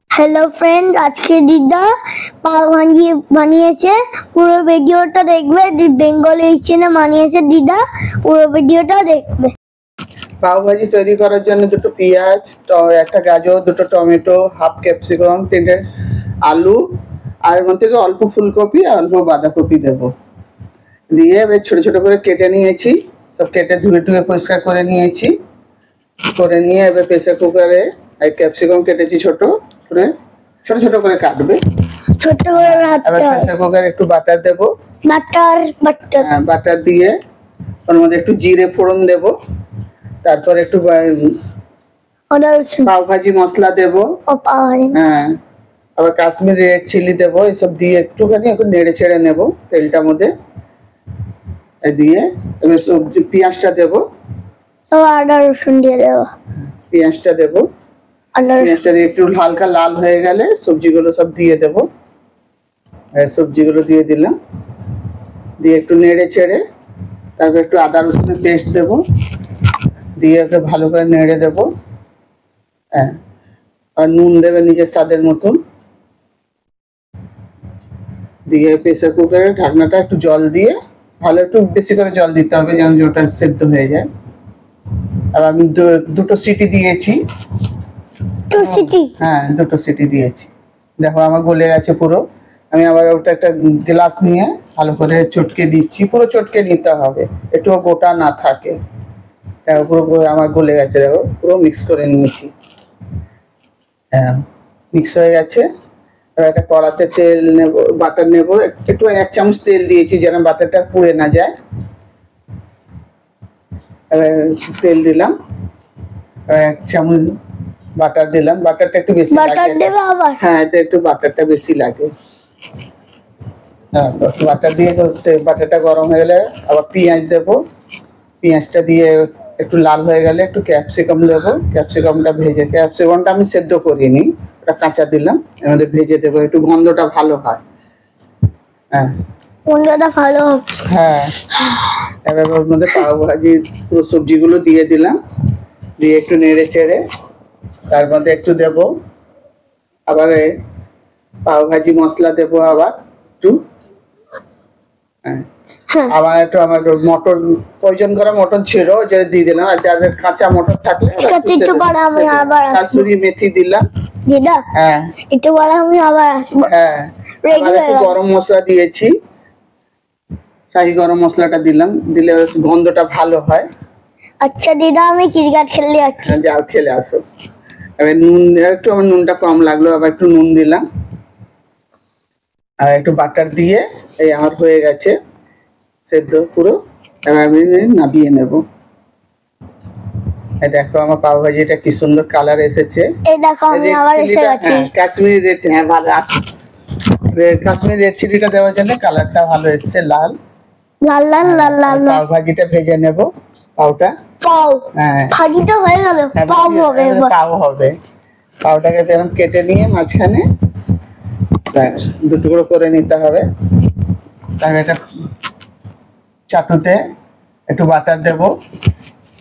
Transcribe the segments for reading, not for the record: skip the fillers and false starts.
Hello friend, आज के दीदा पाव भाजी বানিয়েছে। পুরো ভিডিওটা দেখবে। বেঙ্গলি চেনে বানিয়েছে দীদা, পুরো ভিডিওটা দেখবে। পাও ভাজি তৈরি করার জন্য দুটো পেঁয়াজ, একটা গাজর, দুটো টমেটো, হাফ ক্যাপসিকাম, তিনটে আলু আর এর মধ্যে অল্প ফুলকপি আর অল্প বাঁধাকপি দেবো। দিয়ে এবার ছোট ছোট করে কেটে নিয়েছি, সব কেটে ধুয়ে টুয়ে পরিষ্কার করে নিয়েছি। করে নিয়ে এবার প্রেসার কুকারে ক্যাপসিকাম কেটেছি ছোট করে, ছোট ছোট করে কাটবে। ছোট করে এবার প্রেসার কুকারে একটু বাটার দেবো। বাটার দিয়ে ওর মধ্যে একটু জিরে ফোড়ন দেবো, তারপর একটু পাও ভাজি মশলা দেবো, হ্যাঁ, আবার কাশ্মীরি রেড চিলি দেবো। এসব দিয়ে একটুখানি একটু নেড়ে ছেড়ে নেবো তেলটার মধ্যে দিয়ে। এবার সবজি পেঁয়াজটা দেবো, আদা রসুন দিয়ে দেবো, পেঁয়াজটা দেবো। পেঁয়াজটা দিয়ে একটু হালকা লাল হয়ে গেলে সবজিগুলো সব দিয়ে দেবো। সবজিগুলো দিয়ে দিলাম, দিয়ে একটু নেড়ে ছেড়ে তারপর একটু আদা রসুনের পেস্ট দেবো, দিয়ে একটু ভালো করে নেড়ে দেবো। হ্যাঁ, আর নুন দেবে নিজের স্বাদের মতন। দিয়ে প্রেসার কুকারের ঢাকনাটা একটু জল দিয়ে, ভালো একটু বেশি করে জল দিতে হবে যেন ওটা সেদ্ধ হয়ে যায়। আর আমি দুটো সিটি দিয়েছি। হ্যাঁ, দুটো সিটি দিয়েছি। দেখো আমার গলে গেছে পুরো। আমি আবার ওটা একটা গ্লাস নিয়ে ভালো করে চটকে দিচ্ছি, পুরো চটকে নিতে হবে, একটু গোটা না থাকে। পুরো আমার গলে গেছে, দেখো পুরো মিক্স করে নিয়েছি। হ্যাঁ, মিক্স হয়ে গেছে। এবার একটা কড়াতে তেল নেব, বাটার নেব, একটু 1 চামচ তেল দিয়েছি যেন বাটারটা পুড়ে না যায়। এবার তেল দিলাম, 1 চামচ বাটার দিলাম। বাটারটা একটু বেশি লাগে। হ্যাঁ, এটা একটু বাটারটা বেশি লাগে। হ্যাঁ, বাটার দিয়ে বাটারটা গরম হয়ে গেলে আবার পেঁয়াজ দেবো। পেঁয়াজটা দিয়ে একটু লাল হয়ে গেলে একটু ক্যাপসিকাম দেবো। ক্যাপসিকামটা ভেজে, ক্যাপসিকামটা আমি সেদ্ধ করিনি, ওটা কাঁচা দিলাম। এর মধ্যে ভেজে দেবো, একটু গন্ধটা ভালো হয়। হ্যাঁ, গন্ধটা ভালো হবে। হ্যাঁ, এবার ওর মধ্যে পাও ভাজির পুরো সবজিগুলো দিয়ে দিলাম, দিয়ে একটু নেড়ে চেড়ে তার মধ্যে একটু দেবো আবার পাও ভাজি মশলা দেবো আবার একটু। হ্যাঁ, আবার একটু আমার মটর প্রয়োজন করা মটর ছিল যে দিয়ে দিলাম। আর যাদের কাঁচা মটর থাকলে কাসুরি মেথি দিলাম। হ্যাঁ, একটু পরে আমি আবার আসবো। হ্যাঁ, একটু গরম মশলা দিয়েছি, শাহি গরম মশলাটা দিলাম, দিলে গন্ধটা ভালো হয়। আচ্ছা দিদা, আমি ক্রিকেট খেলতে যাচ্ছি। যাও, খেলে আসো। এবার নুন, একটু আমার নুনটা কম লাগলো, আবার একটু নুন দিলাম আর একটু বাটার দিয়ে এই আমার হয়ে গেছে সেদ্ধ পুরো। এবার আমি নামিয়ে নেব। দেখো আমার পাও ভাজিটা কি সুন্দর কালার এসেছে। এই দেখো আমি আবার এসে গেছি। কাশ্মীরি রেড, হ্যাঁ ভালো আছে। কাশ্মীরি রেড চিলিটা দেওয়ার জন্য কালারটা ভালো এসেছে, লাল লাল লাল লাল লাল। পাও ভাজিটা ভেজে নেব। পাওটা, পাও, হ্যাঁ ভাজিটা হয়ে গেল, পাও হবে। পাও হবে। পাওটাকে এরকম কেটে নিয়ে মাঝখানে দু টুকরো করে নিতে হবে। তারপর একটা চাটুতে একটু বাটার দেবো।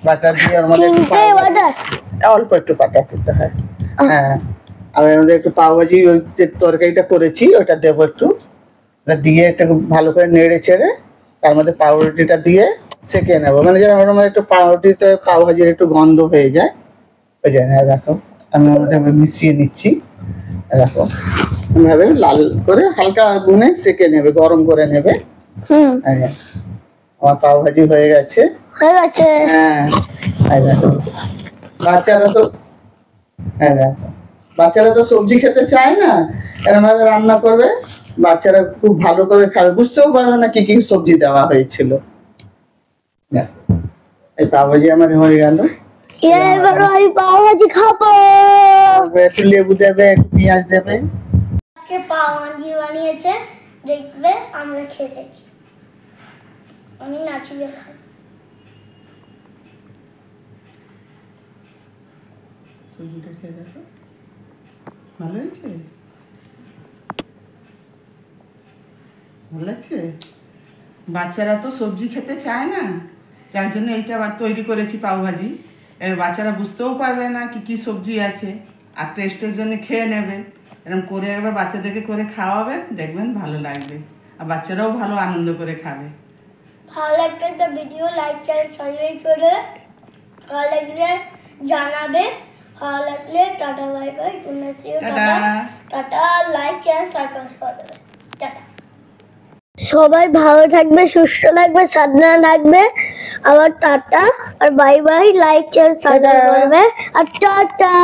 বাটার দিয়ে ওর মধ্যে অল্প একটু বাটার দিতে হয়। হ্যাঁ, আর এর মধ্যে একটু পাও ভাজি ওই যে তরকারিটা করেছি ওটা দেবো একটু। ওটা দিয়ে একটু ভালো করে নেড়ে চেড়ে তার মধ্যে পাউরুটিটা দিয়ে সেঁকে নেবো, মানে যেন ওর মধ্যে একটু পাউরুটিতে পাও ভাজির একটু গন্ধ হয়ে যায়। ওই জন্য দেখো আমি ওর মধ্যে মিশিয়ে নিচ্ছি। দেখো এভাবে লাল করে হালকা আগুনে সেঁকে নেবে, গরম করে নেবে। আমার পাও ভাজি হয়ে গেছে। হ্যাঁ, বাচ্চারা তো, হ্যাঁ দেখো বাচ্চারা তো সবজি খেতে চায় না, এরকম ভাবে রান্না করবে, বাচ্চারা খুব ভালো করে খাবে, বুঝতেও পারবে না কি কি সবজি দেওয়া হয়েছিল। এই পাও ভাজি আমার হয়ে গেল। এবার আমি পাও ভাজি খাবো। একটু লেবু দেবে, একটু পেঁয়াজ দেবে। আজকে পাও ভাজি বানিয়েছে, দেখবে আমরা খেয়ে দেখি। আমি নাচিয়ে খাই। সবজিটা খেয়ে দেখো, ভালো হয়েছে? ভালো লাগছে? বাচ্চারা তো সবজি খেতে চায় না, যার জন্য এইটা আবার তৈরি করেছি পাও ভাজি। এর বাচ্চারা বুঝতেও পারবে না কি কি সবজি আছে, আর টেস্টের জন্য খেয়ে নেবে। এরকম করে একবার বাচ্চাদেরকে করে খাওয়াবেন, দেখবেন ভালো লাগবে, আর বাচ্চারাও ভালো আনন্দ করে খাবে। ভালো লাগলে একটা ভিডিও লাইক চ্যানেল সাবস্ক্রাইব করে ভালো লাগলে জানাবে। ভালো লাগলে tata bye bye, tata tata, like channel subscribe করে দেবে। টাটা। সবাই ভালো থাকবে, সুস্থ থাকবে, সাবধানে থাকবে। আবার টাটা আর bye bye, like channel subscribe করবে আর টাটা।